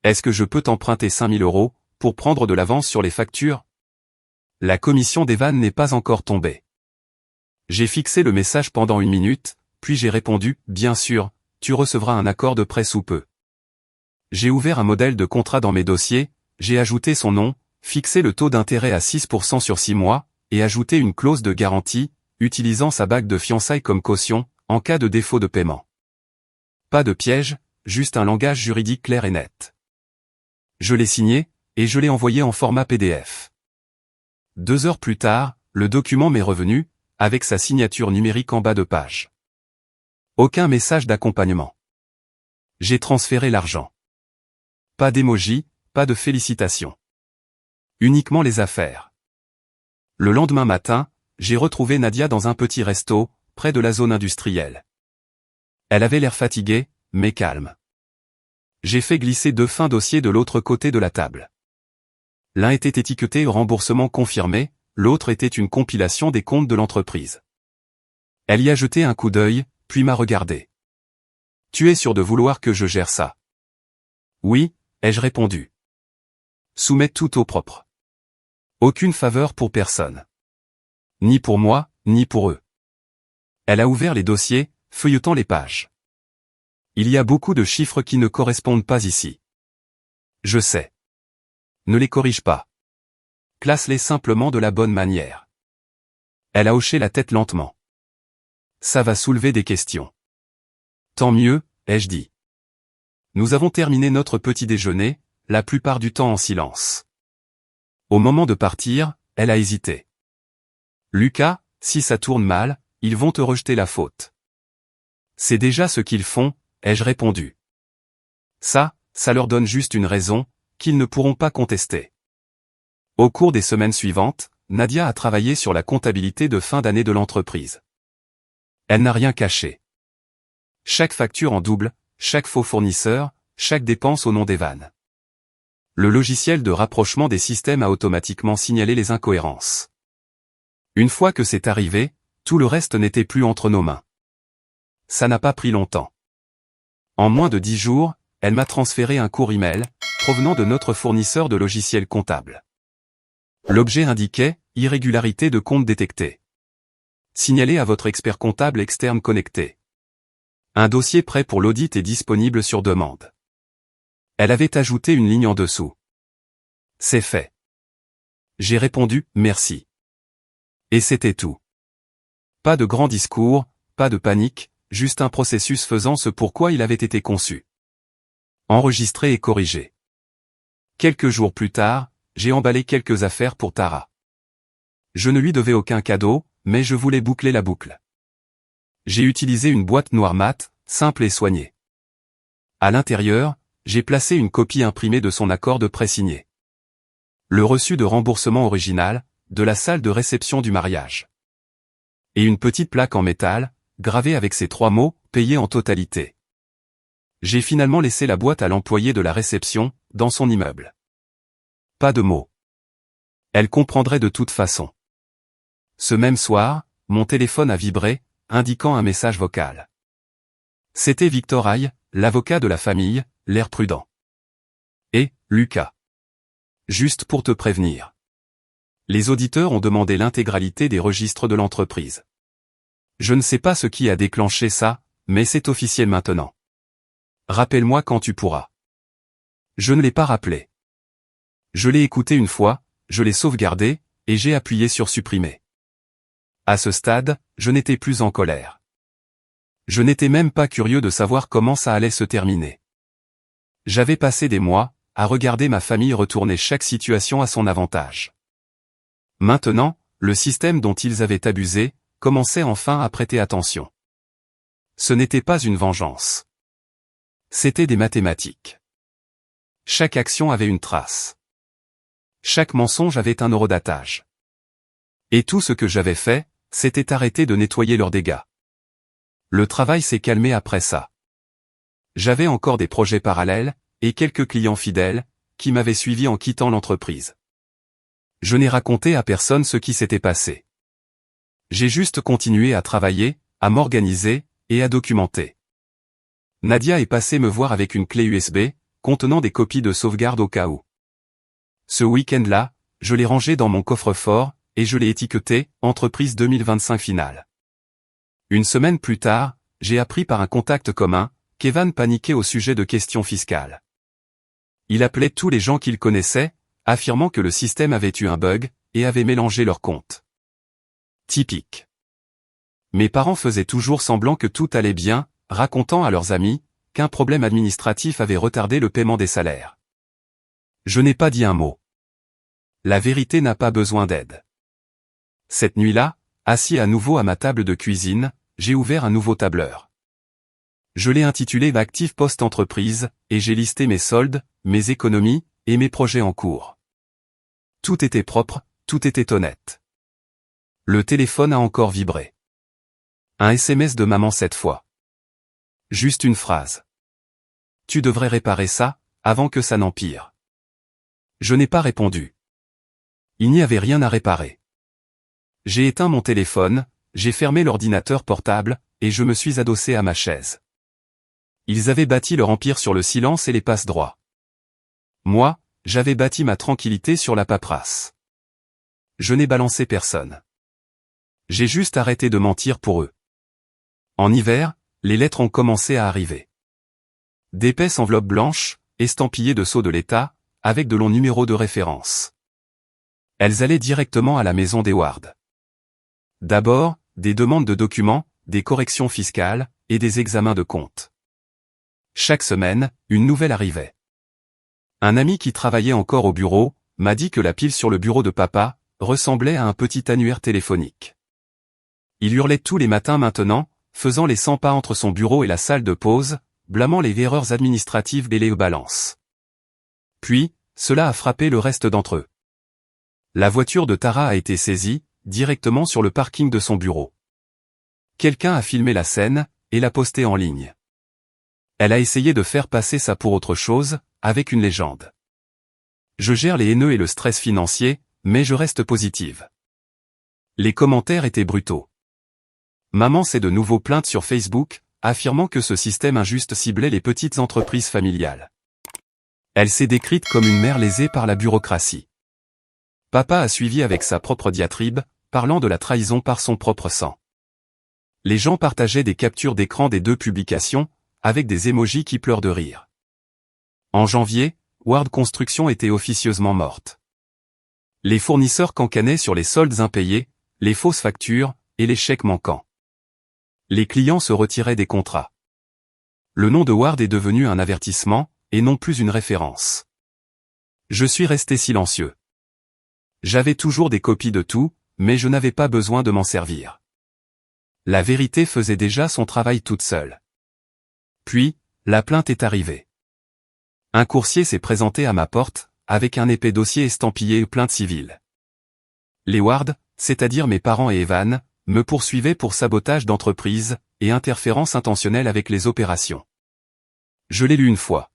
Est-ce que je peux t'emprunter 5 000 € pour prendre de l'avance sur les factures? La commission d'Evan n'est pas encore tombée. J'ai fixé le message pendant 1 minute, puis j'ai répondu « Bien sûr, tu recevras un accord de prêt sous peu ». J'ai ouvert un modèle de contrat dans mes dossiers, j'ai ajouté son nom, fixé le taux d'intérêt à 6% sur 6 mois, et ajouté une clause de garantie, utilisant sa bague de fiançailles comme caution, en cas de défaut de paiement. Pas de piège, juste un langage juridique clair et net. Je l'ai signé, et je l'ai envoyé en format PDF. 2 heures plus tard, le document m'est revenu, avec sa signature numérique en bas de page. Aucun message d'accompagnement. J'ai transféré l'argent. Pas d'émoji, pas de félicitations. Uniquement les affaires. Le lendemain matin, j'ai retrouvé Nadia dans un petit resto, près de la zone industrielle. Elle avait l'air fatiguée, mais calme. J'ai fait glisser 2 fins dossiers de l'autre côté de la table. L'un était étiqueté « Remboursement confirmé », l'autre était une compilation des comptes de l'entreprise. Elle y a jeté un coup d'œil, puis m'a regardé. « Tu es sûr de vouloir que je gère ça? » « Oui », ai-je répondu. « Soumets tout au propre. Aucune faveur pour personne. Ni pour moi, ni pour eux. » Elle a ouvert les dossiers, feuilletant les pages. Il y a beaucoup de chiffres qui ne correspondent pas ici. Je sais. Ne les corrige pas. Classe-les simplement de la bonne manière. Elle a hoché la tête lentement. Ça va soulever des questions. Tant mieux, ai-je dit. Nous avons terminé notre petit déjeuner, la plupart du temps en silence. Au moment de partir, elle a hésité. Lucas, si ça tourne mal, ils vont te rejeter la faute. C'est déjà ce qu'ils font, ai-je répondu. Ça leur donne juste une raison, qu'ils ne pourront pas contester. Au cours des semaines suivantes, Nadia a travaillé sur la comptabilité de fin d'année de l'entreprise. Elle n'a rien caché. Chaque facture en double, chaque faux fournisseur, chaque dépense au nom d'Evan. Le logiciel de rapprochement des systèmes a automatiquement signalé les incohérences. Une fois que c'est arrivé, tout le reste n'était plus entre nos mains. Ça n'a pas pris longtemps. En moins de 10 jours, elle m'a transféré un court email, provenant de notre fournisseur de logiciels comptables. L'objet indiquait « Irrégularité de compte détectée. Signalez à votre expert comptable externe connecté. Un dossier prêt pour l'audit est disponible sur demande. » Elle avait ajouté une ligne en dessous. C'est fait. J'ai répondu « Merci ». Et c'était tout. Pas de grand discours, pas de panique, juste un processus faisant ce pourquoi il avait été conçu. Enregistré et corrigé. Quelques jours plus tard, j'ai emballé quelques affaires pour Tara. Je ne lui devais aucun cadeau, mais je voulais boucler la boucle. J'ai utilisé une boîte noire mat, simple et soignée. À l'intérieur, j'ai placé une copie imprimée de son accord de prêt signé. Le reçu de remboursement original, de la salle de réception du mariage. Et une petite plaque en métal, gravée avec ces 3 mots, payé en totalité. J'ai finalement laissé la boîte à l'employé de la réception, dans son immeuble. Pas de mots. Elle comprendrait de toute façon. Ce même soir, mon téléphone a vibré, indiquant un message vocal. C'était Victor Haye, l'avocat de la famille, l'air prudent. Et, Lucas. Juste pour te prévenir. Les auditeurs ont demandé l'intégralité des registres de l'entreprise. Je ne sais pas ce qui a déclenché ça, mais c'est officiel maintenant. Rappelle-moi quand tu pourras. Je ne l'ai pas rappelé. Je l'ai écouté une fois, je l'ai sauvegardé, et j'ai appuyé sur supprimer. À ce stade, je n'étais plus en colère. Je n'étais même pas curieux de savoir comment ça allait se terminer. J'avais passé des mois, à regarder ma famille retourner chaque situation à son avantage. Maintenant, le système dont ils avaient abusé, commençait enfin à prêter attention. Ce n'était pas une vengeance. C'était des mathématiques. Chaque action avait une trace. Chaque mensonge avait un horodatage. Et tout ce que j'avais fait, c'était arrêter de nettoyer leurs dégâts. Le travail s'est calmé après ça. J'avais encore des projets parallèles, et quelques clients fidèles, qui m'avaient suivi en quittant l'entreprise. Je n'ai raconté à personne ce qui s'était passé. J'ai juste continué à travailler, à m'organiser, et à documenter. Nadia est passée me voir avec une clé USB, contenant des copies de sauvegarde au cas où. Ce week-end-là, je l'ai rangée dans mon coffre-fort, et je l'ai étiqueté « Entreprise 2025 finale ». Une semaine plus tard, j'ai appris par un contact commun, qu'Evan paniquait au sujet de questions fiscales. Il appelait tous les gens qu'il connaissait, affirmant que le système avait eu un bug, et avait mélangé leurs comptes. Typique. Mes parents faisaient toujours semblant que tout allait bien, racontant à leurs amis, qu'un problème administratif avait retardé le paiement des salaires. Je n'ai pas dit un mot. La vérité n'a pas besoin d'aide. Cette nuit-là, assis à nouveau à ma table de cuisine, j'ai ouvert un nouveau tableur. Je l'ai intitulé Active Post-Entreprise, et j'ai listé mes soldes, mes économies, et mes projets en cours. Tout était propre, tout était honnête. Le téléphone a encore vibré. Un SMS de maman cette fois. Juste une phrase. Tu devrais réparer ça, avant que ça n'empire. Je n'ai pas répondu. Il n'y avait rien à réparer. J'ai éteint mon téléphone, j'ai fermé l'ordinateur portable, et je me suis adossé à ma chaise. Ils avaient bâti leur empire sur le silence et les passe-droits. Moi, j'avais bâti ma tranquillité sur la paperasse. Je n'ai balancé personne. J'ai juste arrêté de mentir pour eux. En hiver, les lettres ont commencé à arriver. D'épaisses enveloppes blanches, estampillées de sceaux de l'État, avec de longs numéros de référence. Elles allaient directement à la maison d'Eward. D'abord, des demandes de documents, des corrections fiscales, et des examens de comptes. Chaque semaine, une nouvelle arrivait. Un ami qui travaillait encore au bureau, m'a dit que la pile sur le bureau de papa, ressemblait à un petit annuaire téléphonique. Il hurlait tous les matins maintenant, faisant les 100 pas entre son bureau et la salle de pause, blâmant les erreurs administratives des balances. Puis, cela a frappé le reste d'entre eux. La voiture de Tara a été saisie, directement sur le parking de son bureau. Quelqu'un a filmé la scène, et l'a postée en ligne. Elle a essayé de faire passer ça pour autre chose, avec une légende. Je gère les haineux et le stress financier, mais je reste positive. Les commentaires étaient brutaux. Maman s'est de nouveau plainte sur Facebook, affirmant que ce système injuste ciblait les petites entreprises familiales. Elle s'est décrite comme une mère lésée par la bureaucratie. Papa a suivi avec sa propre diatribe, parlant de la trahison par son propre sang. Les gens partageaient des captures d'écran des deux publications, avec des émojis qui pleurent de rire. En janvier, Ward Construction était officieusement morte. Les fournisseurs cancanaient sur les soldes impayés, les fausses factures, et les chèques manquants. Les clients se retiraient des contrats. Le nom de Ward est devenu un avertissement, et non plus une référence. Je suis resté silencieux. J'avais toujours des copies de tout, mais je n'avais pas besoin de m'en servir. La vérité faisait déjà son travail toute seule. Puis, la plainte est arrivée. Un coursier s'est présenté à ma porte, avec un épais dossier estampillé plainte civile. Les Ward, c'est-à-dire mes parents et Evan, me poursuivaient pour sabotage d'entreprise, et interférence intentionnelle avec les opérations. Je l'ai lu une fois.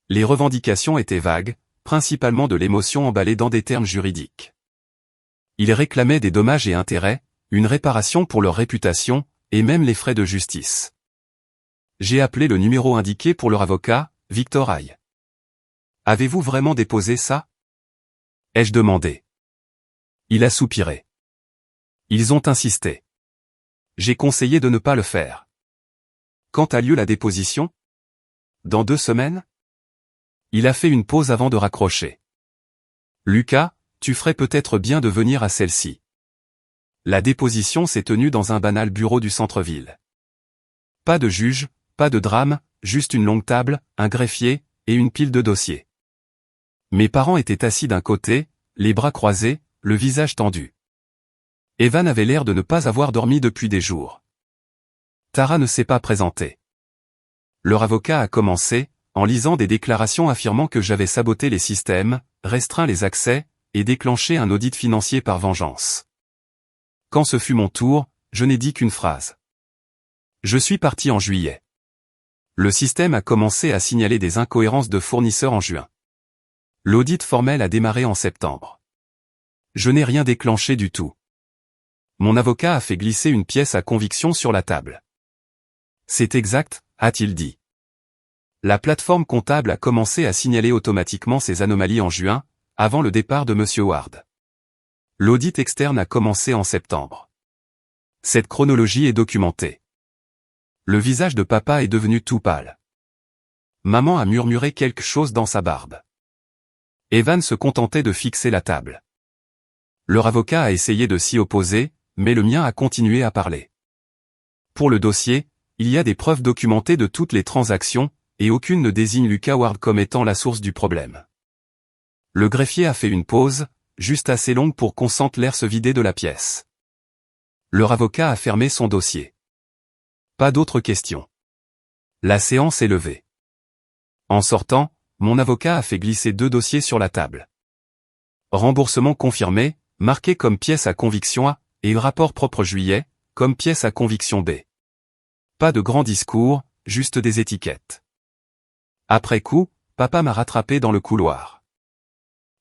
Les revendications étaient vagues, principalement de l'émotion emballée dans des termes juridiques. Ils réclamaient des dommages et intérêts, une réparation pour leur réputation, et même les frais de justice. J'ai appelé le numéro indiqué pour leur avocat, Victor Haye. « Avez-vous vraiment déposé ça ?» ai-je demandé. Il a soupiré. Ils ont insisté. J'ai conseillé de ne pas le faire. Quand a lieu la déposition ? Dans 2 semaines ? Il a fait une pause avant de raccrocher. Lucas, tu ferais peut-être bien de venir à celle-ci. La déposition s'est tenue dans un banal bureau du centre-ville. Pas de juge, pas de drame, juste une longue table, un greffier, et une pile de dossiers. Mes parents étaient assis d'un côté, les bras croisés, le visage tendu. Evan avait l'air de ne pas avoir dormi depuis des jours. Tara ne s'est pas présentée. Leur avocat a commencé, en lisant des déclarations affirmant que j'avais saboté les systèmes, restreint les accès, et déclenché un audit financier par vengeance. Quand ce fut mon tour, je n'ai dit qu'une phrase. Je suis parti en juillet. Le système a commencé à signaler des incohérences de fournisseurs en juin. L'audit formel a démarré en septembre. Je n'ai rien déclenché du tout. Mon avocat a fait glisser une pièce à conviction sur la table. C'est exact, a-t-il dit. La plateforme comptable a commencé à signaler automatiquement ces anomalies en juin, avant le départ de M. Ward. L'audit externe a commencé en septembre. Cette chronologie est documentée. Le visage de papa est devenu tout pâle. Maman a murmuré quelque chose dans sa barbe. Evan se contentait de fixer la table. Leur avocat a essayé de s'y opposer, mais le mien a continué à parler. Pour le dossier, il y a des preuves documentées de toutes les transactions, et aucune ne désigne Lucas Ward comme étant la source du problème. Le greffier a fait une pause, juste assez longue pour qu'on sente l'air se vider de la pièce. Leur avocat a fermé son dossier. Pas d'autres questions. La séance est levée. En sortant, mon avocat a fait glisser 2 dossiers sur la table. Remboursement confirmé, marqué comme pièce à conviction A, et rapport propre juillet, comme pièce à conviction B. Pas de grands discours, juste des étiquettes. Après coup, papa m'a rattrapé dans le couloir.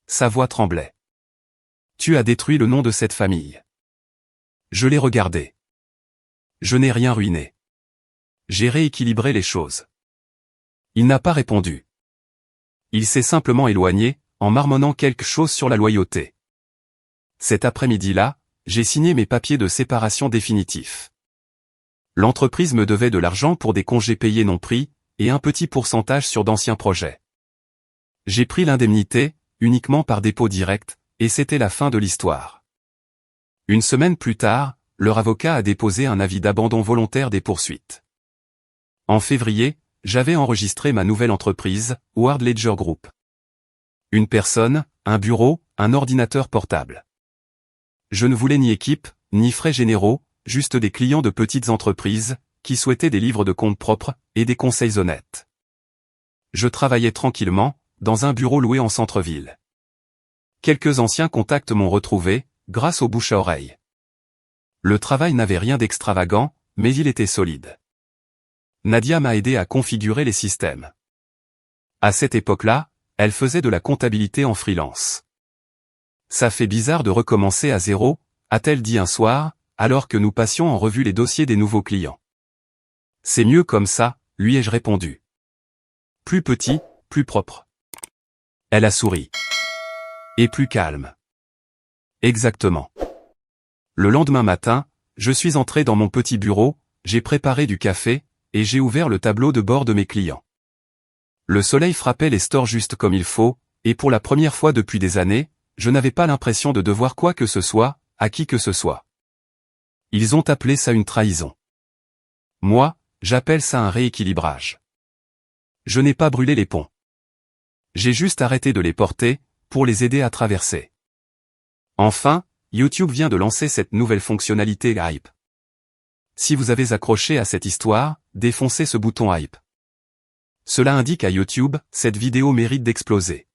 Sa voix tremblait. Tu as détruit le nom de cette famille. Je l'ai regardé. Je n'ai rien ruiné. J'ai rééquilibré les choses. Il n'a pas répondu. Il s'est simplement éloigné, en marmonnant quelque chose sur la loyauté. Cet après-midi-là, j'ai signé mes papiers de séparation définitifs. L'entreprise me devait de l'argent pour des congés payés non pris, et un petit pourcentage sur d'anciens projets. J'ai pris l'indemnité, uniquement par dépôt direct, et c'était la fin de l'histoire. Une semaine plus tard, leur avocat a déposé un avis d'abandon volontaire des poursuites. En février, j'avais enregistré ma nouvelle entreprise, Ward Ledger Group. Une personne, un bureau, un ordinateur portable. Je ne voulais ni équipe, ni frais généraux, juste des clients de petites entreprises, qui souhaitaient des livres de compte propres, et des conseils honnêtes. Je travaillais tranquillement, dans un bureau loué en centre-ville. Quelques anciens contacts m'ont retrouvé, grâce au bouche à oreille. Le travail n'avait rien d'extravagant, mais il était solide. Nadia m'a aidé à configurer les systèmes. À cette époque-là, elle faisait de la comptabilité en freelance. Ça fait bizarre de recommencer à zéro, a-t-elle dit un soir, alors que nous passions en revue les dossiers des nouveaux clients. C'est mieux comme ça, lui ai-je répondu. Plus petit, plus propre. Elle a souri. Et plus calme. Exactement. Le lendemain matin, je suis entré dans mon petit bureau, j'ai préparé du café, et j'ai ouvert le tableau de bord de mes clients. Le soleil frappait les stores juste comme il faut, et pour la première fois depuis des années, je n'avais pas l'impression de devoir quoi que ce soit, à qui que ce soit. Ils ont appelé ça une trahison. Moi, j'appelle ça un rééquilibrage. Je n'ai pas brûlé les ponts. J'ai juste arrêté de les porter, pour les aider à traverser. Enfin, YouTube vient de lancer cette nouvelle fonctionnalité Hype. Si vous avez accroché à cette histoire, défoncez ce bouton Hype. Cela indique à YouTube, cette vidéo mérite d'exploser.